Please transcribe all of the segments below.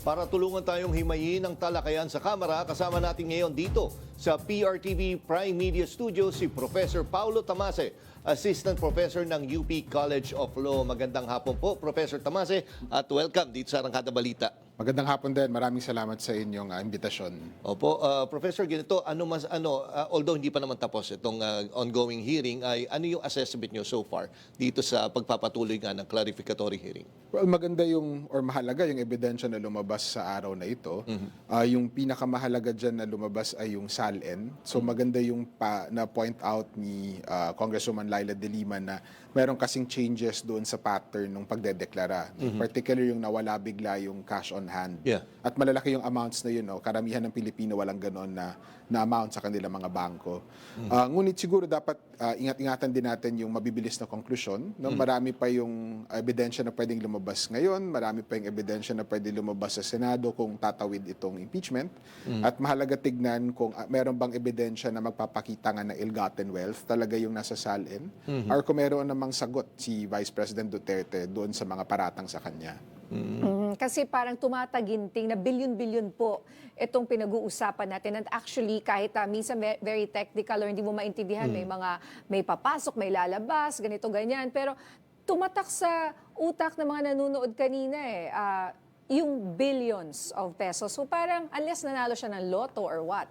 Para tulungan tayong himayin ang talakayan sa Kamara, kasama natin ngayon dito sa PRTV Prime Media Studio si Professor Paulo Tamase, Assistant Professor ng UP College of Law. Magandang hapon po, Professor Tamase, at welcome dito sa Arangkada Balita. Magandang hapon din. Maraming salamat sa inyong imbitasyon. Opo, Professor, ganito, although hindi pa naman tapos itong ongoing hearing, ay ano yung assessment nyo so far dito sa pagpapatuloy nga ng clarificatory hearing? Well, maganda mahalaga yung ebidensya na lumabas sa araw na ito. Yung pinakamahalaga dyan na lumabas ay yung SALN. So maganda yung na-point out ni Congresswoman Laila De Lima na meron kasing changes doon sa pattern ng pagdedeklara. Particularly yung nawala bigla yung cash on hand. Yeah. At malalaki yung amounts na yun. Karamihan ng Pilipino walang ganon na amount sa kanilang mga bangko. Ngunit siguro dapat ingat-ingatan din natin yung mabibilis na konklusyon. Marami pa yung ebidensya na pwedeng lumabas ngayon. Marami pa yung ebidensya na pwedeng lumabas sa Senado kung tatawid itong impeachment. At mahalaga tignan kung meron bang ebidensya na magpapakita nga ng ill-gotten wealth, talaga yung nasa SALN. Or kung meron namang sagot si Vice President Duterte doon sa mga paratang sa kanya. Kasi parang tumataginting na bilyon-bilyon po itong pinag-uusapan natin. And actually, kahit minsan very technical or hindi mo maintindihan, may papasok, may lalabas, ganito, ganyan. Pero tumatak sa utak ng mga nanonood kanina yung billions of pesos. So parang unless nanalo siya ng lotto or what,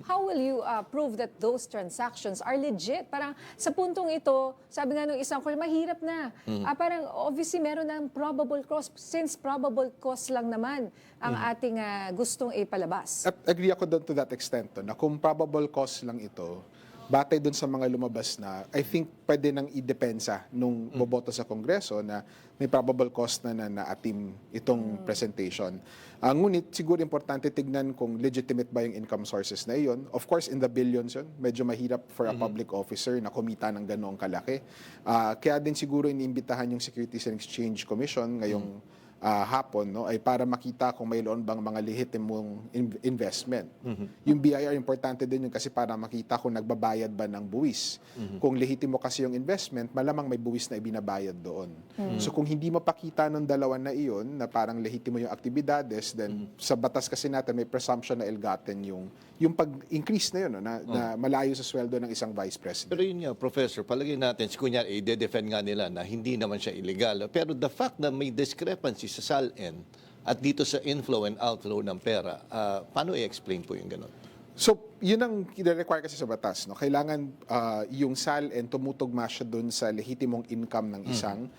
how will you prove that those transactions are legit? Parang sa puntong ito, sabi nga nung isang ko, mahirap na. Parang obviously meron ng probable cause, since probable cause lang naman ang ating gustong ipalabas. At agree ako doon to that extent, na kung probable cause lang ito, batay doon sa mga lumabas na, I think pwede nang idepensa nung boboto sa Kongreso na may probable cause na naatim itong presentation. Ngunit siguro importante tignan kung legitimate ba yung income sources na iyon. Of course, in the billions yun. Medyo mahirap for a public officer na kumita ng ganoong kalaki. Kaya din siguro iniimbitahan yung Securities and Exchange Commission ngayong hapon, ay para makita kung mayroon bang mga lehitimong investment. Yung BIR, importante din yun kasi para makita kung nagbabayad ba ng buwis. Kung lehitimo kasi yung investment, malamang may buwis na ibinabayad doon. So kung hindi mapakita ng dalawa na iyon, na parang lehitimo yung aktibidades, then sa batas kasi natin may presumption na ill-gotten yung pag-increase na yun, na malayo sa sweldo ng isang vice president. Pero yun nga, Professor, palagay natin, kunyari, i-defend nga nila na hindi naman siya illegal. Pero the fact na may discrepancy sa SALN at dito sa inflow and outflow ng pera, paano i-explain po yung gano'n? So, yun ang require kasi sa batas. Kailangan yung SALN tumutugma siya dun sa lehitimong income ng isang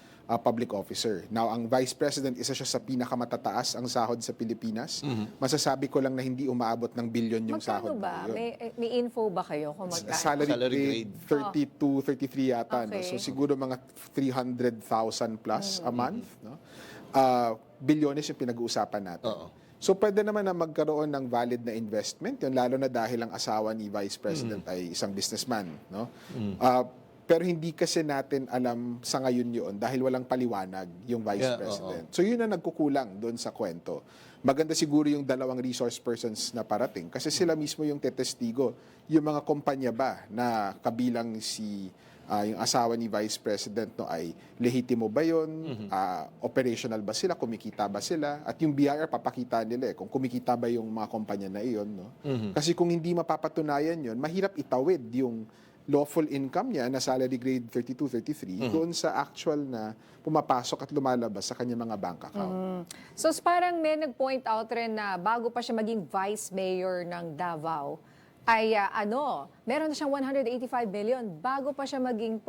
public officer. Now, ang Vice President, isa siya sa pinakamatataas ang sahod sa Pilipinas. Masasabi ko lang na hindi umaabot ng bilyon yung sahod. Magkano ba? May info ba kayo kung magkano? Salary grade 32, 33 yata. Okay. So, siguro mga 300,000 plus a month. Bilyones yung pinag-uusapan natin. So, pwede naman na magkaroon ng valid na investment, yun, lalo na dahil ang asawa ni Vice President ay isang businessman. Pero hindi kasi natin alam sa ngayon yun dahil walang paliwanag yung Vice President. So, yun ang nagkukulang doon sa kwento. Maganda siguro yung dalawang resource persons na parating kasi sila mismo yung tetestigo. Yung mga kumpanya ba na kabilang yung asawa ni Vice President ay lehitimo ba yun? Operational ba sila? Kumikita ba sila? At yung BIR papakita nila kung kumikita ba yung mga kumpanya na iyon. Kasi kung hindi mapapatunayan yun, mahirap itawid yung lawful income niya na salary grade 32, 33 doon sa actual na pumapasok at lumalabas sa kanyang mga bank account. So parang may nag-point out rin na bago pa siya maging vice mayor ng Davao, ay meron na siyang 185 million bago pa siya maging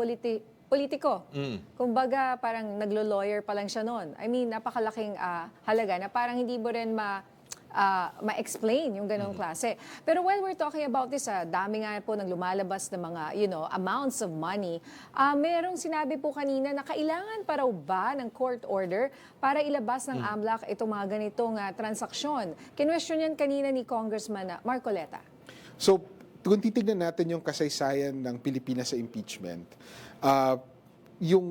politiko. Kumbaga, parang naglo-lawyer pa lang siya noon. I mean, napakalaking halaga na parang hindi mo rin ma-explain yung ganong klase. Pero while we're talking about this, dami nga po nang lumalabas ng mga, amounts of money. Merong sinabi po kanina na kailangan pa raw ba ng court order para ilabas ng AMLAC itong mga ganitong transaksyon. Kinwestiyon yan kanina ni Congressman Marcoleta. So, kung titignan natin yung kasaysayan ng Pilipinas sa impeachment,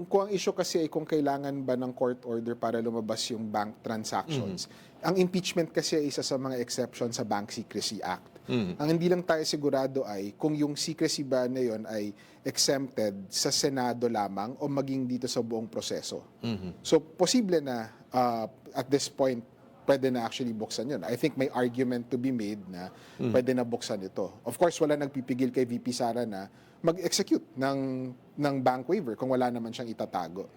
kung ang issue kasi ay kung kailangan ba ng court order para lumabas yung bank transactions, ang impeachment kasi ay isa sa mga exception sa Bank Secrecy Act. Ang hindi lang tayo sigurado ay kung yung secrecy ba na yun ay exempted sa Senado lamang o maging dito sa buong proseso. So, posible na at this point, pwede na actually buksan yun. I think may argument to be made na pwede na buksan ito. Of course, wala nagpipigil kay VP Sara na mag-execute ng bank waiver kung wala naman siyang itatago.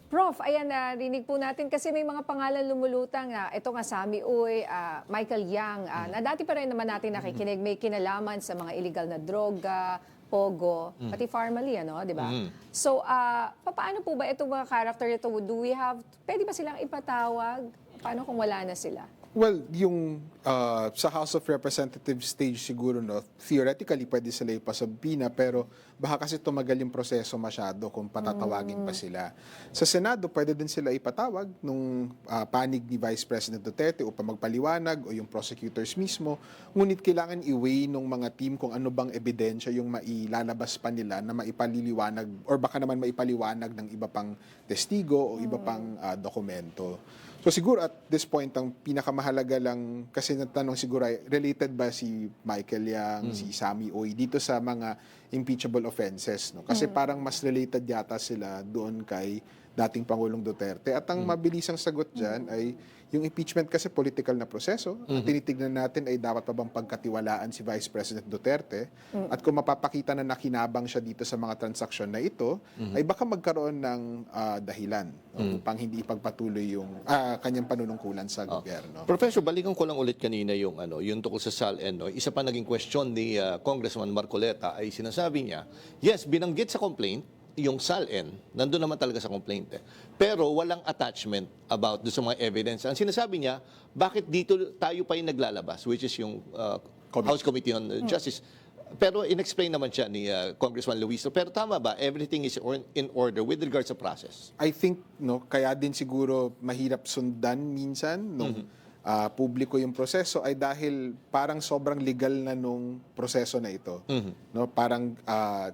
Prof, ayan, narinig po natin kasi may mga pangalan lumulutang na ito nga Sammy Uy, Michael Yang, na dati pa rin naman natin nakikinig, may kinalaman sa mga illegal na droga, pogo, pati Farmally, di ba? So, paano po ba itong mga character ito? Pwede ba silang ipatawag? Paano kung wala na sila? Well, yung sa House of Representatives stage siguro, theoretically pwede sila ipasubpina, pero baka kasi tumagal yung proseso masyado kung patatawagin pa sila. Sa Senado, pwede din sila ipatawag nung panig ni Vice President Duterte upang magpaliwanag o yung prosecutors mismo. Ngunit kailangan i-weigh nung mga team kung ano bang ebidensya yung mailalabas pa nila na maipaliliwanag or baka naman maipaliwanag ng iba pang testigo o iba pang dokumento. So siguro at this point, ang pinakamahalaga lang, kasi natanong siguro, related ba si Michael Yang, si Sammy Uy, dito sa mga impeachable offenses? No? Kasi parang mas related yata sila doon kay dating Pangulong Duterte. At ang mabilisang sagot dyan ay yung impeachment kasi political na proseso. At tinitignan natin ay dapat pa bang pagkatiwalaan si Vice President Duterte. At kung mapapakita na nakinabang siya dito sa mga transaksyon na ito, ay baka magkaroon ng dahilan upang hindi ipagpatuloy yung kanyang panunungkulan sa gobyerno. Professor, balikan ko lang ulit kanina yung tungkol sa SALN. No? Isa pa naging question ni Congressman Marcoleta ay sinasabi niya, yes, binanggit sa complaint, yung SALN, nandun naman talaga sa complaint. Pero walang attachment about do sa mga evidence. Ang sinasabi niya, bakit dito tayo pa yung naglalabas, which is yung House Committee on Justice. Pero in-explain naman siya ni Congressman Luiso. Pero tama ba, everything is in order with regards sa process? I think, kaya din siguro mahirap sundan minsan nung publiko yung proseso ay dahil parang sobrang legal na nung proseso na ito. No, parang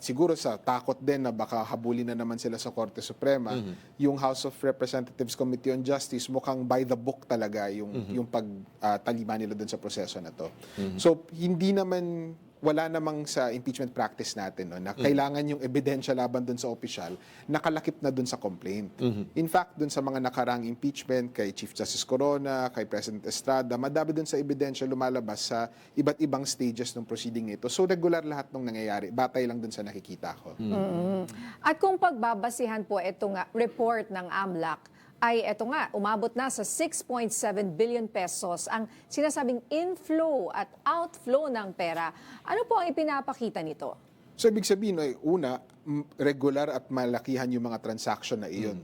siguro sa takot din na baka habulin na naman sila sa Korte Suprema, yung House of Representatives Committee on Justice mukhang by the book talaga yung pagtalima nila dun sa proseso na to. So hindi naman wala namang sa impeachment practice natin na kailangan yung ebidensya laban dun sa opisyal nakalakip na dun sa complaint. In fact, dun sa mga nakarang impeachment kay Chief Justice Corona, kay President Estrada, madami dun sa ebidensya lumalabas sa iba't ibang stages ng proceeding ito. So regular lahat ng nangyayari. Batay lang dun sa nakikita ko. At kung pagbabasihan po itong report ng AMLAC, ay eto nga, umabot na sa 6.7 billion pesos ang sinasabing inflow at outflow ng pera. Ano po ang ipinapakita nito? So ibig sabihin, una, regular at malakihan yung mga transaction na iyon.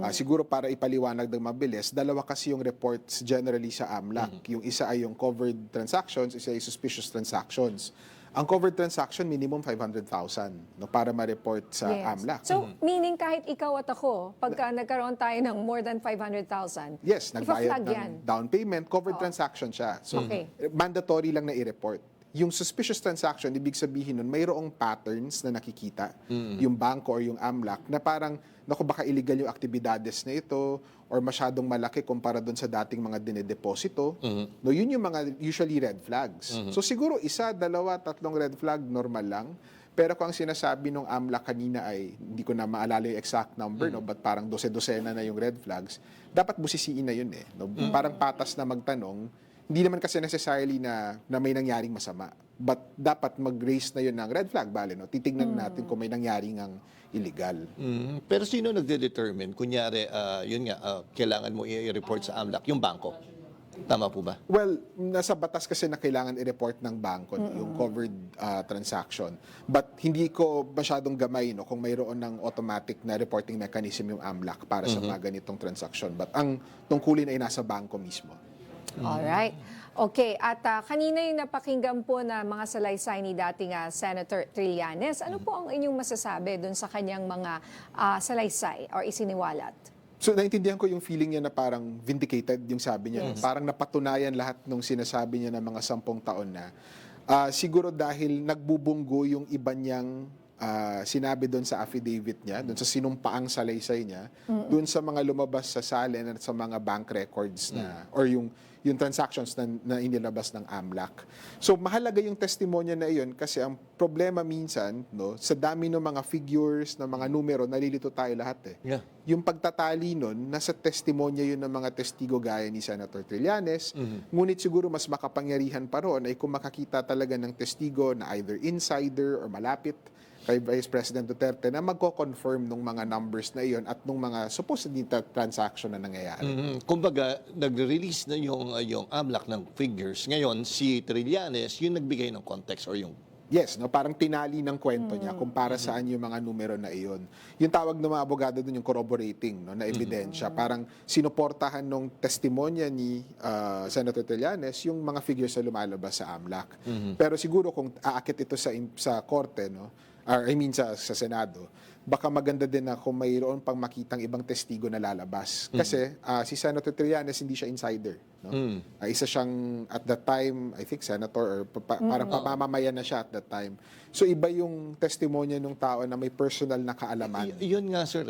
Siguro para ipaliwanag ng mabilis, dalawa kasi yung reports generally sa AMLAC. Yung isa ay yung covered transactions, isa ay suspicious transactions. Ang covered transaction, minimum 500,000 para ma-report sa AMLAC. So, meaning kahit ikaw at ako, pagka nagkaroon tayo ng more than 500,000, yes, nagbayad ipa-flag yan. ng down payment, covered transaction siya. So, mandatory lang na i-report. Yung suspicious transaction, ibig sabihin nun, mayroong patterns na nakikita, yung banko or yung AMLAC, na parang, naku, baka illegal yung aktibidades na ito, or masyadong malaki kumpara doon sa dating mga dinedeposito. No, yun yung mga usually red flags. So siguro isa, dalawa, tatlong red flag, normal lang. Pero kung ang sinasabi nung AMLAC kanina ay, hindi ko na maalala yung exact number, but parang dose-dosena na yung red flags, dapat busisiin na yun No? Parang patas na magtanong, hindi naman kasi necessarily na may nangyaring masama. But dapat mag-raise na yun ng red flag, bale, titignan natin kung may nangyaring ang illegal. Pero sino nagde-determine? Kunyari, yun nga, kailangan mo i-report sa AMLAC, yung bangko. Tama po ba? Well, nasa batas kasi na kailangan i-report ng bangko yung covered transaction. But hindi ko masyadong gamay kung mayroon ng automatic na reporting mechanism yung AMLAC para sa mga ganitong transaction. But ang tungkulin ay nasa bangko mismo. Alright. Okay, at kanina yung napakinggan po na mga salaysay ni dating Senator Trillanes. Ano po ang inyong masasabi dun sa kanyang mga salaysay or isiniwalat? So, naintindihan ko yung feeling niya na parang vindicated yung sabi niya. Parang napatunayan lahat ng sinasabi niya ng mga 10 taon na. Siguro dahil nagbubunggo yung iba niyang sinabi doon sa affidavit niya, doon sa sinumpaang salaysay niya, doon sa mga lumabas sa SALN at sa mga bank records na, or yung transactions na inilabas ng AMLAC. So mahalaga yung testimonya na iyon kasi ang problema minsan, no, sa dami ng mga figures, ng mga numero, nalilito tayo lahat eh. Yeah. Yung pagtatali nun, nasa testimonya yun ng mga testigo gaya ni Senator Trillanes, ngunit siguro mas makapangyarihan pa roon ay kung makakita talaga ng testigo na either insider or malapit kay Vice President Duterte na magko-confirm nung mga numbers na iyon at nung mga supposedly transaction na nangyayari. Kumbaga, nag-release na yung AMLAC ng figures. Ngayon, si Trillanes, yung nagbigay ng context or yung Yes, no, parang tinali ng kwento niya kung para saan yung mga numero na iyon. Yung tawag ng mga abogado doon yung corroborating, no, na ebidensya. Parang sinuportahan nung testimonya ni Senator Trillanes yung mga figures na lumalabas sa AMLAC. Pero siguro kung aakit ito sa korte, no, or I mean sa Senado, baka maganda din na kung mayroon pang makitang ibang testigo na lalabas. Kasi si Senator Trillanes hindi siya insider. No? Isa siyang, at that time, I think senator or parang pamamamayan na siya at that time. So iba yung testimonya ng tao na may personal na kaalaman. Yun nga, sir.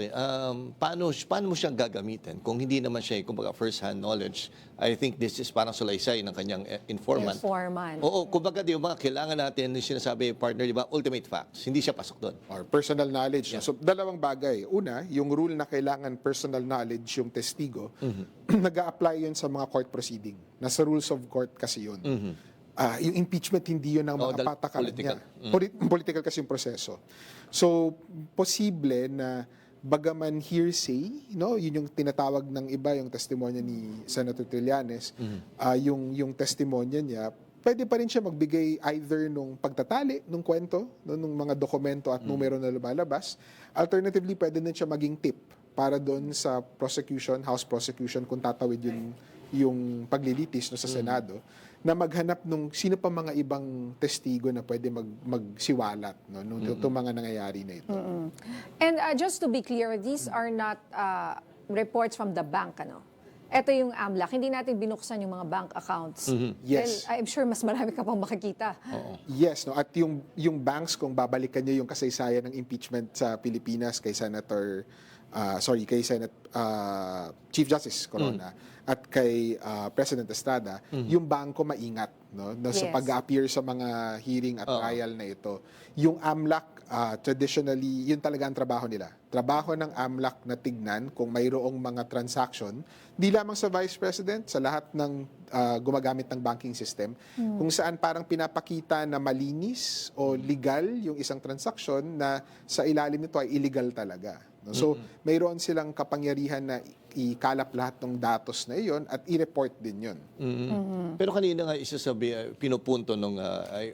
Paano mo siyang gagamitin kung hindi naman siya, kumbaga, first-hand knowledge? I think this is parang sulaysay ng kanyang informant. Informant. Oo, kumbaga, di ba, kailangan natin yung sinasabi, partner, di ba, ultimate facts. Hindi siya pasok doon. Or personal knowledge. No? So, dalawang bagay. Una, yung rule na kailangan personal knowledge yung testigo, nag-a-apply yun sa mga court proceeding. Nasa rules of court kasi yun. Yung impeachment, hindi yun ang mga patakaran niya. Political kasi yung proseso. So, posible na bagaman hearsay, no, yun yung tinatawag ng iba, yung testimonya ni Senator Trillanes, yung testimonya niya, pwede pa rin siya magbigay either nung pagtatali, nung kwento, no, nung mga dokumento at numero na lumalabas. Alternatively, pwede din siya maging tip para doon sa prosecution, House prosecution, kung tatawid yung paglilitis no, sa Senado, na maghanap nung sino pa mga ibang testigo na pwede magsiwalat no, nung itong mga nangyayari na ito. And just to be clear, these are not reports from the bank, ano? Ito yung AMLAC. Hindi natin binuksan yung mga bank accounts. Yes. Well, I'm sure mas marami ka pang makikita. Yes, no, at yung banks, kung babalikan niyo yung kasaysayan ng impeachment sa Pilipinas kay kay Chief Justice Corona at kay President Estrada, yung bangko maingat, no, sa Yes. pag-appear sa mga hearing at trial na ito. Yung AMLAC, traditionally, yun talaga ang trabaho nila. Trabaho ng AMLAC na tignan kung mayroong mga transaction, di lamang sa Vice President, sa lahat ng gumagamit ng banking system, kung saan parang pinapakita na malinis o legal yung isang transaction na sa ilalim nito ay illegal talaga. No? So, mayroon silang kapangyarihan na ikalap lahat ng datos na iyon at i-report din yun. Pero kanina nga pinupunto nung,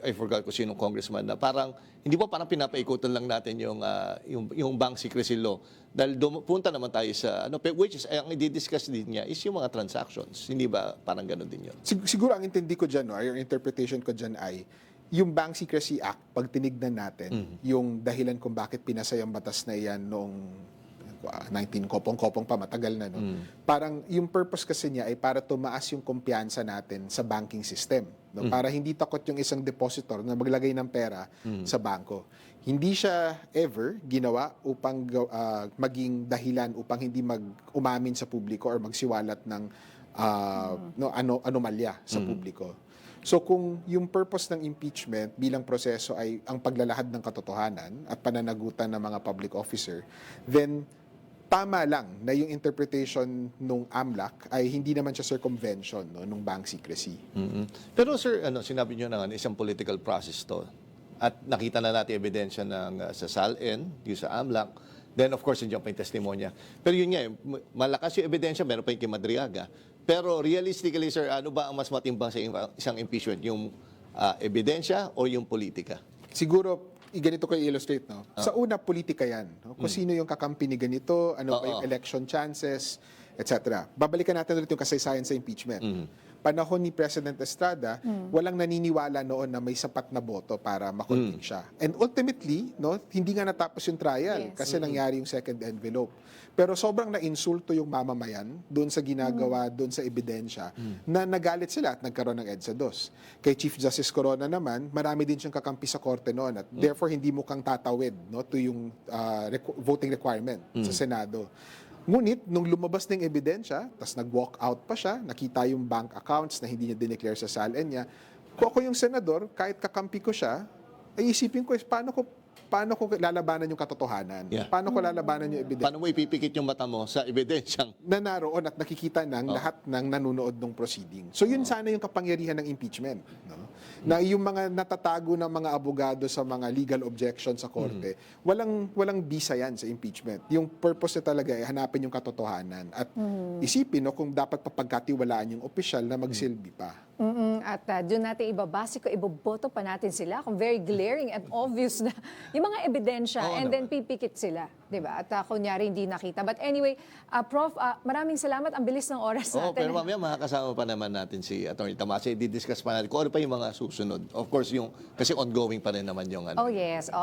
I forgot kung sinong congressman, na parang, hindi ba parang pinapaikutan lang natin yung bank secrecy law? Dahil punta naman tayo sa, which is, ang i-discuss din niya is yung mga transactions. Hindi ba parang ganun din yun? Siguro ang intindi ko dyan, no, yung interpretation ko dyan ay, yung Bank Secrecy Act, pag tinignan natin, yung dahilan kung bakit pinasa yung batas na iyan noong 19 kopong-kopong pa, matagal na, no? Parang yung purpose kasi niya ay para tumaas yung kumpiyansa natin sa banking system. No? Para hindi takot yung isang depositor na maglagay ng pera sa bangko. Hindi siya ever ginawa upang maging dahilan upang hindi umamin sa publiko or magsiwalat ng anomalya sa publiko. So kung yung purpose ng impeachment bilang proseso ay ang paglalahad ng katotohanan at pananagutan ng mga public officer, then tama lang na yung interpretation nung AMLAC ay hindi naman siya circumvention, no, nung bank secrecy. Pero sir, sinabi niyo na nga, isang political process to. At nakita na natin ebidensya ng sa SALN, yung sa AMLAC. Then of course, nandiyan pa yung testimonya. Pero yun nga, malakas yung ebidensya, meron pa yung kay Madriaga. Pero realistically, sir, ano ba ang mas matimbang sa isang impeachment? Yung ebidensya o yung politika? Siguro, ganito ko i-illustrate, no? Sa una, politika yan. No? Kung sino yung kakampi ni ganito, ano pa yung election chances, etc. Babalikan natin ulit yung kasaysayan sa impeachment. panahon ni President Estrada, walang naniniwala noon na may sapat na boto para makonvict siya. And ultimately, no, hindi nga natapos yung trial Yes. kasi nangyari yung second envelope. Pero sobrang na-insulto yung mamamayan doon sa ginagawa, doon sa ebidensya, na nagalit sila at nagkaroon ng EDSA 2. Kay Chief Justice Corona naman, marami din siyang kakampi sa korte noon at therefore hindi mukhang tatawid, no, to yung voting requirement sa Senado. Ngunit, nung lumabas ng ebidensya, tas nag-walk out pa siya, nakita yung bank accounts na hindi niya dineclare sa SALN niya, kung ako yung senador, kahit kakampi ko siya, ay isipin ko, paano ko lalabanan yung katotohanan? Yeah. Paano ko lalabanan yung ebidensya? Paano mo ipipikit yung mata mo sa ebidensyang Na naroon at nakikita ng lahat ng nanonood ng proceeding. So yun sana yung kapangyarihan ng impeachment. No? Na yung mga natatago ng mga abogado sa mga legal objections sa korte, walang bisa yan sa impeachment. Yung purpose na talaga ay hanapin yung katotohanan at isipin no, kung dapat papagkatiwalaan yung opisyal na magsilbi pa. At doon natin ibabase ko, iboboto pa natin sila kung very glaring and obvious na yung mga ebidensya Oo and then pipikit sila. Diba? At kunyari hindi nakita. But anyway, Prof, maraming salamat. Ang bilis ng oras Oo, natin. pero mamaya makakasama pa naman natin si Atty. Tamase. Di-discuss pa natin kung ano pa yung mga susunod. Of course, kasi ongoing pa rin naman yung ano. Oh yes.